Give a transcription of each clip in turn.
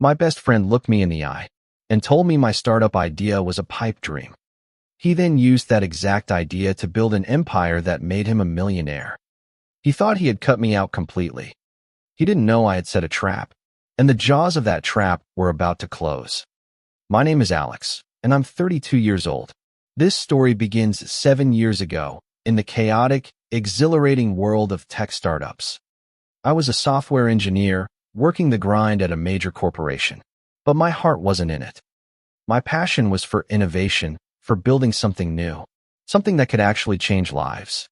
My best friend looked me in the eye and told me my startup idea was a pipe dream. He then used that exact idea to build an empire that made him a millionaire. He thought he had cut me out completely. He didn't know I had set a trap, and the jaws of that trap were about to close. My name is Alex, and I'm 32 years old. This story begins 7 years ago in the chaotic, exhilarating world of tech startups. I was a software engineer working the grind at a major corporation, but my heart wasn't in it. My passion was for innovation, for building something new, something that could actually change lives.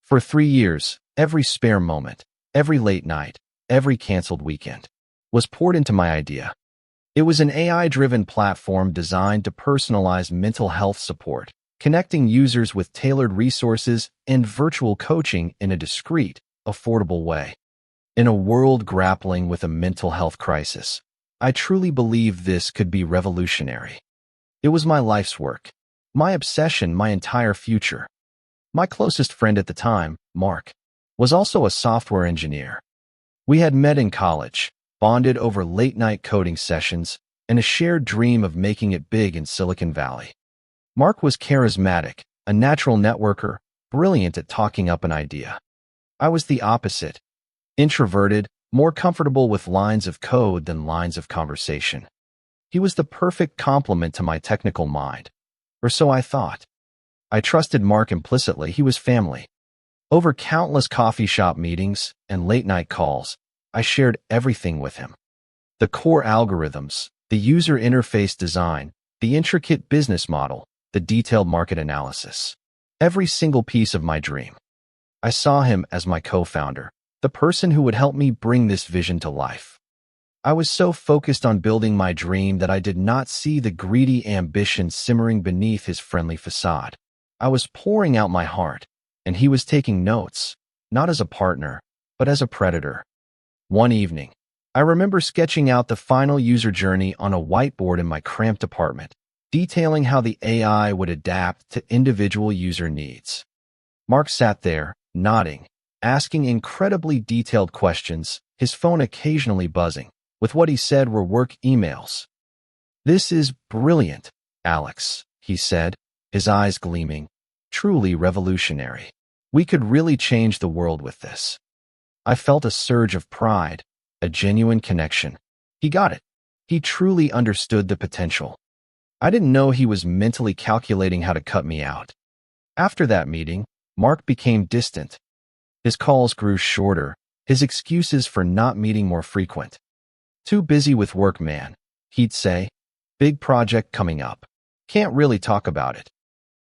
For 3 years, every spare moment, every late night, every canceled weekend was poured into my idea. It was an AI-driven platform designed to personalize mental health support, connecting users with tailored resources and virtual coaching in a discreet, affordable way. In a world grappling with a mental health crisis, I truly believed this could be revolutionary. It was my life's work, my obsession, my entire future. My closest friend at the time, Mark, was also a software engineer. We had met in college, bonded over late-night coding sessions, and a shared dream of making it big in Silicon Valley. Mark was charismatic, a natural networker, brilliant at talking up an idea. I was the opposite, introverted, more comfortable with lines of code than lines of conversation. He was the perfect complement to my technical mind, or so I thought. I trusted Mark implicitly. He was family. Over countless coffee shop meetings and late-night calls, I shared everything with him. The core algorithms, the user interface design, the intricate business model, the detailed market analysis. Every single piece of my dream. I saw him as my co-founder, the person who would help me bring this vision to life. I was so focused on building my dream that I did not see the greedy ambition simmering beneath his friendly facade. I was pouring out my heart, and he was taking notes, not as a partner, but as a predator. One evening, I remember sketching out the final user journey on a whiteboard in my cramped apartment, detailing how the AI would adapt to individual user needs. Mark sat there, nodding, asking incredibly detailed questions, his phone occasionally buzzing, with what he said were work emails. "This is brilliant, Alex," he said, his eyes gleaming. "Truly revolutionary. We could really change the world with this." I felt a surge of pride, a genuine connection. He got it. He truly understood the potential. I didn't know he was mentally calculating how to cut me out. After that meeting, Mark became distant. His calls grew shorter, his excuses for not meeting more frequent. "Too busy with work, man," he'd say. "Big project coming up. Can't really talk about it."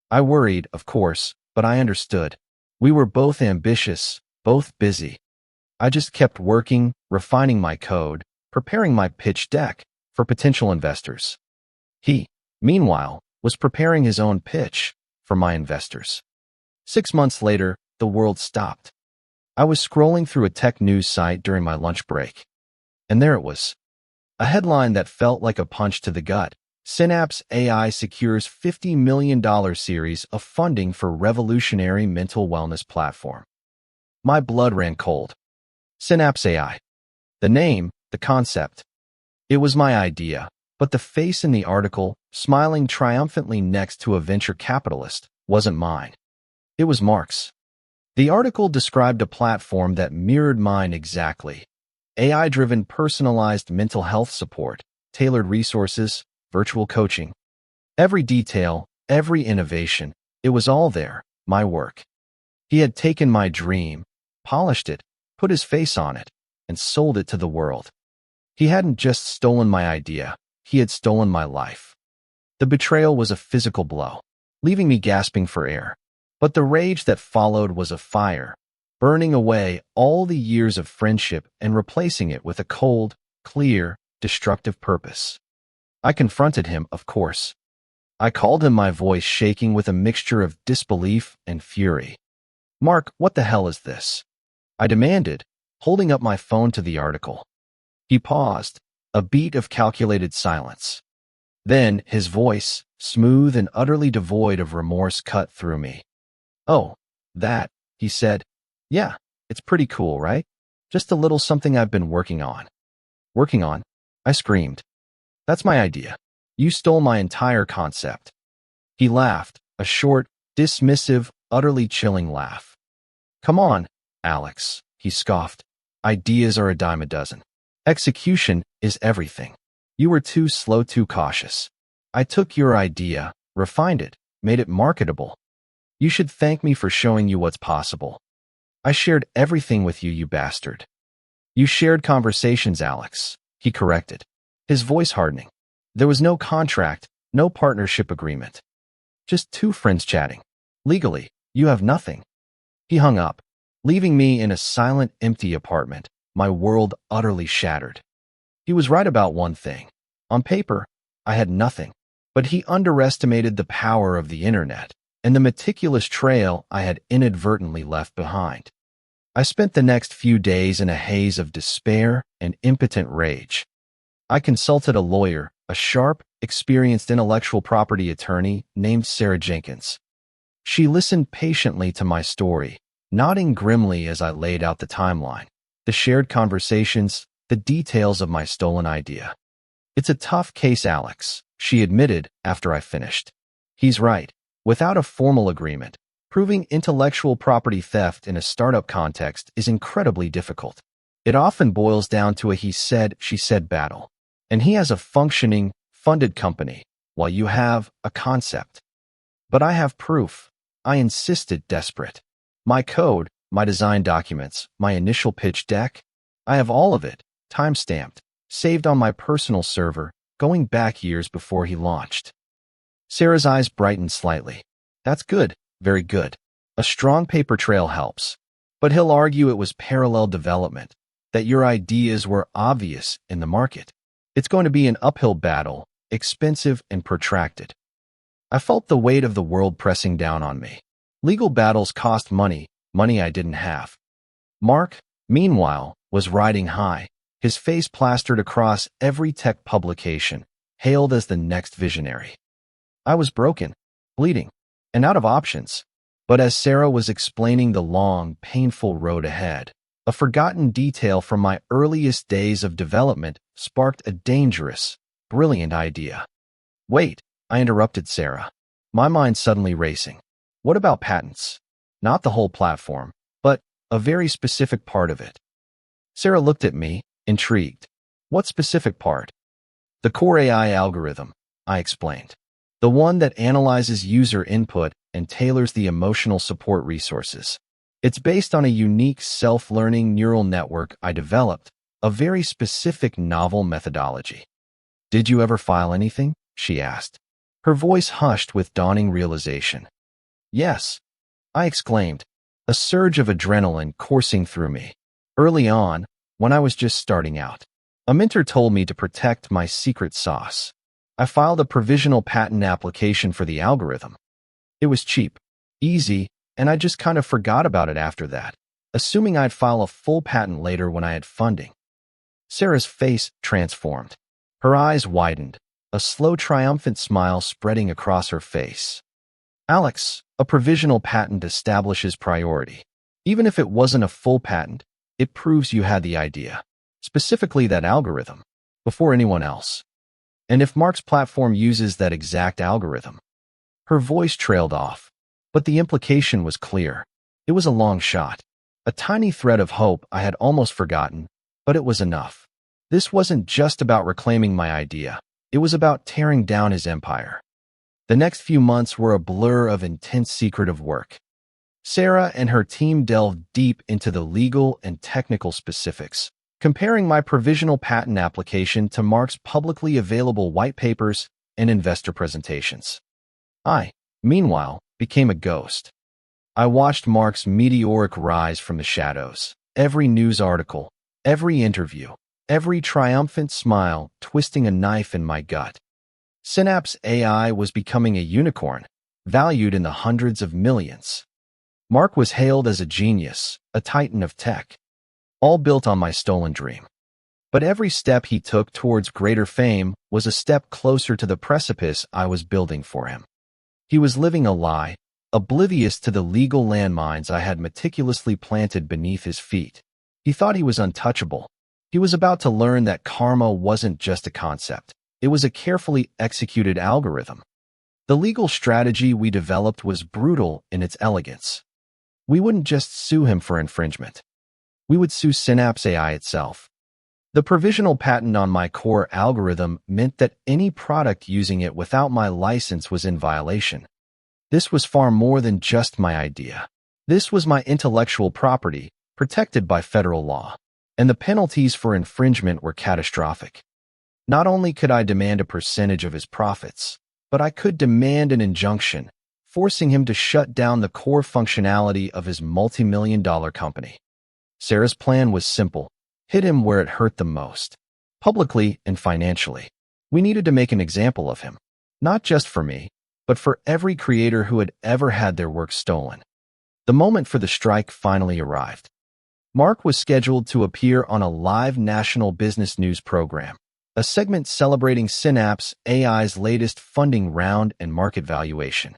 I worried, of course, but I understood. We were both ambitious, both busy. I just kept working, refining my code, preparing my pitch deck for potential investors. He, meanwhile, was preparing his own pitch for my investors. 6 months later, the world stopped. I was scrolling through a tech news site during my lunch break. And there it was. A headline that felt like a punch to the gut. Synapse AI secures $50 million series of funding for revolutionary mental wellness platform. My blood ran cold. Synapse AI. The name, the concept. It was my idea, but the face in the article, smiling triumphantly next to a venture capitalist, wasn't mine. It was Mark's. The article described a platform that mirrored mine exactly. AI-driven personalized mental health support, tailored resources, virtual coaching. Every detail, every innovation, it was all there, my work. He had taken my dream, polished it, put his face on it, and sold it to the world. He hadn't just stolen my idea, he had stolen my life. The betrayal was a physical blow, leaving me gasping for air. But the rage that followed was a fire, burning away all the years of friendship and replacing it with a cold, clear, destructive purpose. I confronted him, of course. I called him, my voice shaking with a mixture of disbelief and fury. "Mark, what the hell is this?" I demanded, holding up my phone to the article. He paused, a beat of calculated silence. Then his voice, smooth and utterly devoid of remorse, cut through me. "Oh, that," he said. "Yeah, it's pretty cool, right? Just a little something I've been working on." "Working on?" I screamed. That's my idea. You stole my entire concept. He laughed, a short, dismissive, utterly chilling laugh. Come on, Alex, he scoffed. Ideas are a dime a dozen. Execution is everything. You were too slow, too cautious. I took your idea, refined it, made it marketable. You should thank me for showing you what's possible. I shared everything with you, you bastard. You shared conversations, Alex, he corrected, his voice hardening. There was no contract, no partnership agreement. Just two friends chatting. Legally, you have nothing. He hung up, leaving me in a silent, empty apartment, my world utterly shattered. He was right about one thing. On paper, I had nothing, but he underestimated the power of the internet and the meticulous trail I had inadvertently left behind. I spent the next few days in a haze of despair and impotent rage. I consulted a lawyer, a sharp, experienced intellectual property attorney named Sarah Jenkins. She listened patiently to my story, nodding grimly as I laid out the timeline, the shared conversations, the details of my stolen idea. It's a tough case, Alex, she admitted after I finished. He's right. Without a formal agreement, proving intellectual property theft in a startup context is incredibly difficult. It often boils down to a he said, she said battle. And he has a functioning, funded company, while you have a concept. But I have proof. I insisted, desperate. My code, my design documents, my initial pitch deck, I have all of it, time-stamped, saved on my personal server, going back years before he launched. Sarah's eyes brightened slightly. That's good, very good. A strong paper trail helps. But he'll argue it was parallel development, that your ideas were obvious in the market. It's going to be an uphill battle, expensive and protracted. I felt the weight of the world pressing down on me. Legal battles cost money, money I didn't have. Mark, meanwhile, was riding high, his face plastered across every tech publication, hailed as the next visionary. I was broken, bleeding, and out of options. But as Sarah was explaining the long, painful road ahead, a forgotten detail from my earliest days of development sparked a dangerous, brilliant idea. Wait, I interrupted Sarah, my mind suddenly racing. What about patents? Not the whole platform, but a very specific part of it. Sarah looked at me, intrigued. What specific part? The core AI algorithm, I explained. The one that analyzes user input and tailors the emotional support resources. It's based on a unique self-learning neural network I developed, a very specific novel methodology. Did you ever file anything? She asked. Her voice hushed with dawning realization. Yes, I exclaimed, a surge of adrenaline coursing through me. Early on, when I was just starting out, a mentor told me to protect my secret sauce. I filed a provisional patent application for the algorithm. It was cheap, easy, and I just kind of forgot about it after that, assuming I'd file a full patent later when I had funding. Sarah's face transformed. Her eyes widened, a slow triumphant smile spreading across her face. Alex, a provisional patent establishes priority. Even if it wasn't a full patent, it proves you had the idea, specifically that algorithm, before anyone else. And if Mark's platform uses that exact algorithm. Her voice trailed off, but the implication was clear. It was a long shot, a tiny thread of hope I had almost forgotten, but it was enough. This wasn't just about reclaiming my idea. It was about tearing down his empire. The next few months were a blur of intense secretive work. Sarah and her team delved deep into the legal and technical specifics, comparing my provisional patent application to Mark's publicly available white papers and investor presentations. I, meanwhile, became a ghost. I watched Mark's meteoric rise from the shadows, every news article, every interview, every triumphant smile twisting a knife in my gut. Synapse AI was becoming a unicorn, valued in the hundreds of millions. Mark was hailed as a genius, a titan of tech, all built on my stolen dream. But every step he took towards greater fame was a step closer to the precipice I was building for him. He was living a lie, oblivious to the legal landmines I had meticulously planted beneath his feet. He thought he was untouchable, He was about to learn that karma wasn't just a concept. It was a carefully executed algorithm. The legal strategy we developed was brutal in its elegance. We wouldn't just sue him for infringement. We would sue Synapse AI itself. The provisional patent on my core algorithm meant that any product using it without my license was in violation. This was far more than just my idea. This was my intellectual property, protected by federal law, and the penalties for infringement were catastrophic. Not only could I demand a percentage of his profits, but I could demand an injunction, forcing him to shut down the core functionality of his multi-million-dollar company. Sarah's plan was simple: hit him where it hurt the most, publicly and financially. We needed to make an example of him, not just for me, but for every creator who had ever had their work stolen. The moment for the strike finally arrived. Mark was scheduled to appear on a live national business news program, a segment celebrating Synapse AI's latest funding round and market valuation.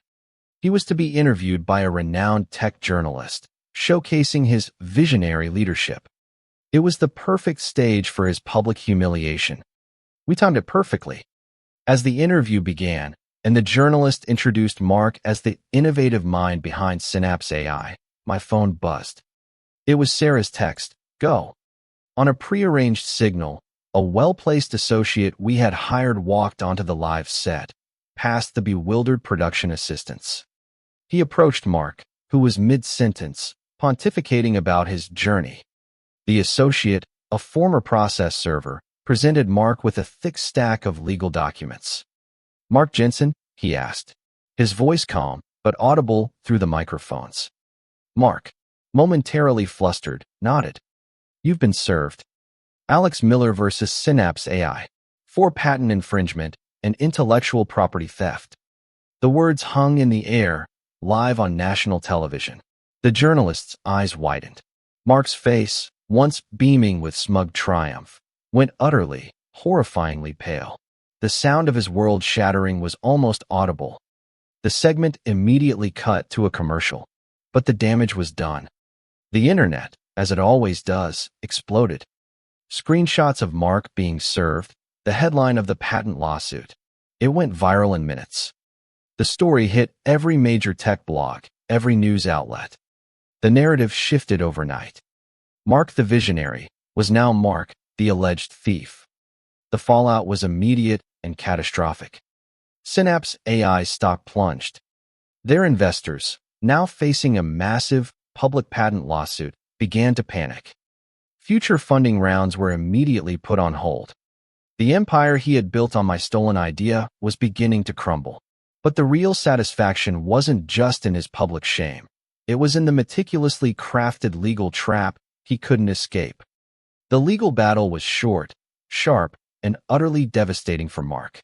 He was to be interviewed by a renowned tech journalist, showcasing his visionary leadership. It was the perfect stage for his public humiliation. We timed it perfectly. As the interview began, and the journalist introduced Mark as the innovative mind behind Synapse AI, my phone buzzed. It was Sarah's text, "Go." On a prearranged signal, a well-placed associate we had hired walked onto the live set, past the bewildered production assistants. He approached Mark, who was mid-sentence, pontificating about his journey. The associate, a former process server, presented Mark with a thick stack of legal documents. "Mark Jensen?" he asked, his voice calm but audible through the microphones. Mark, momentarily flustered, nodded. "You've been served. Alex Miller versus Synapse AI, for patent infringement and intellectual property theft." The words hung in the air, live on national television. The journalist's eyes widened. Mark's face, once beaming with smug triumph, went utterly, horrifyingly pale. The sound of his world shattering was almost audible. The segment immediately cut to a commercial, but the damage was done. The internet, as it always does, exploded. Screenshots of Mark being served, the headline of the patent lawsuit. It went viral in minutes. The story hit every major tech blog, every news outlet. The narrative shifted overnight. Mark the visionary was now Mark the alleged thief. The fallout was immediate and catastrophic. Synapse AI stock plunged. Their investors, now facing a massive public patent lawsuit, began to panic. Future funding rounds were immediately put on hold. The empire he had built on my stolen idea was beginning to crumble. But the real satisfaction wasn't just in his public shame. It was in the meticulously crafted legal trap he couldn't escape. The legal battle was short, sharp, and utterly devastating for Mark.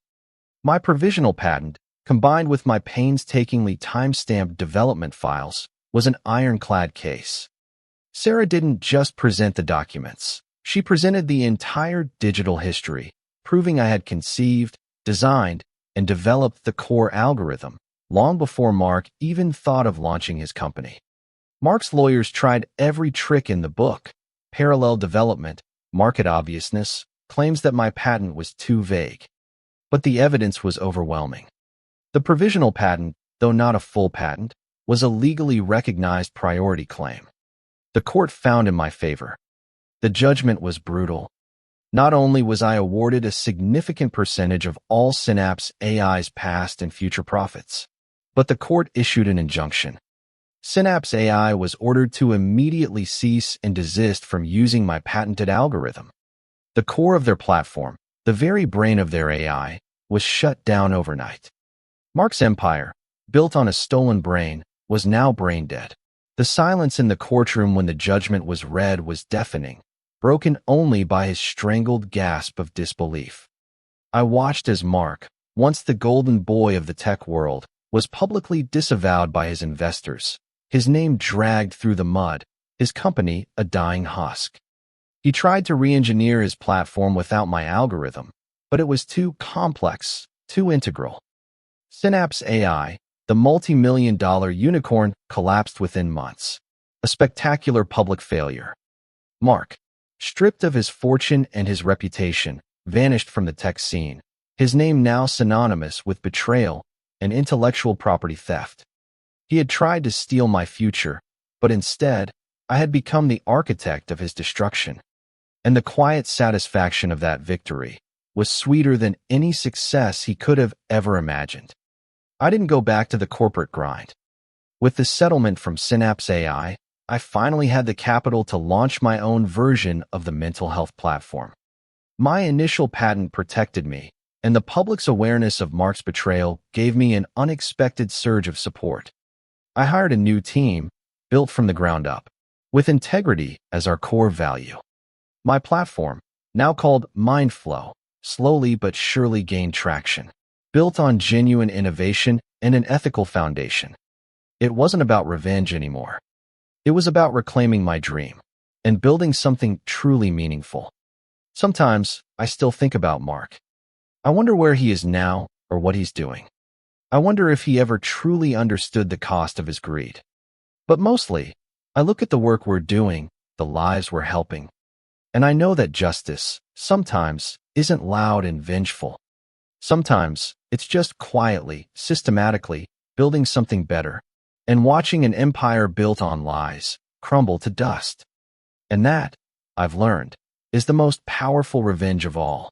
My provisional patent, combined with my painstakingly time-stamped development files, was an ironclad case. Sarah didn't just present the documents. She presented the entire digital history, proving I had conceived, designed, and developed the core algorithm long before Mark even thought of launching his company. Mark's lawyers tried every trick in the book: parallel development, market obviousness, claims that my patent was too vague. But the evidence was overwhelming. The provisional patent, though not a full patent, was a legally recognized priority claim. The court found in my favor. The judgment was brutal. Not only was I awarded a significant percentage of all Synapse AI's past and future profits, but the court issued an injunction. Synapse AI was ordered to immediately cease and desist from using my patented algorithm. The core of their platform, the very brain of their AI, was shut down overnight. Mark's empire, built on a stolen brain, was now brain dead. The silence in the courtroom when the judgment was read was deafening, broken only by his strangled gasp of disbelief. I watched as Mark, once the golden boy of the tech world, was publicly disavowed by his investors, his name dragged through the mud, his company a dying husk. He tried to re-engineer his platform without my algorithm, but it was too complex, too integral. Synapse AI, the multi-million-dollar unicorn, collapsed within months. A spectacular public failure. Mark, Stripped of his fortune and his reputation, vanished from the tech scene, his name now synonymous with betrayal and intellectual property theft. He had tried to steal my future, but instead, I had become the architect of his destruction. And the quiet satisfaction of that victory was sweeter than any success he could have ever imagined. I didn't go back to the corporate grind. With the settlement from Synapse AI, I finally had the capital to launch my own version of the mental health platform. My initial patent protected me, and the public's awareness of Mark's betrayal gave me an unexpected surge of support. I hired a new team, built from the ground up, with integrity as our core value. My platform, now called MindFlow, slowly but surely gained traction, built on genuine innovation and an ethical foundation. It wasn't about revenge anymore. It was about reclaiming my dream and building something truly meaningful. Sometimes I still think about Mark. I wonder where he is now or what he's doing. I wonder if he ever truly understood the cost of his greed. But mostly, I look at the work we're doing, the lives we're helping, and I know that justice, sometimes, isn't loud and vengeful. Sometimes, it's just quietly, systematically, building something better, and watching an empire built on lies crumble to dust. And that, I've learned, is the most powerful revenge of all.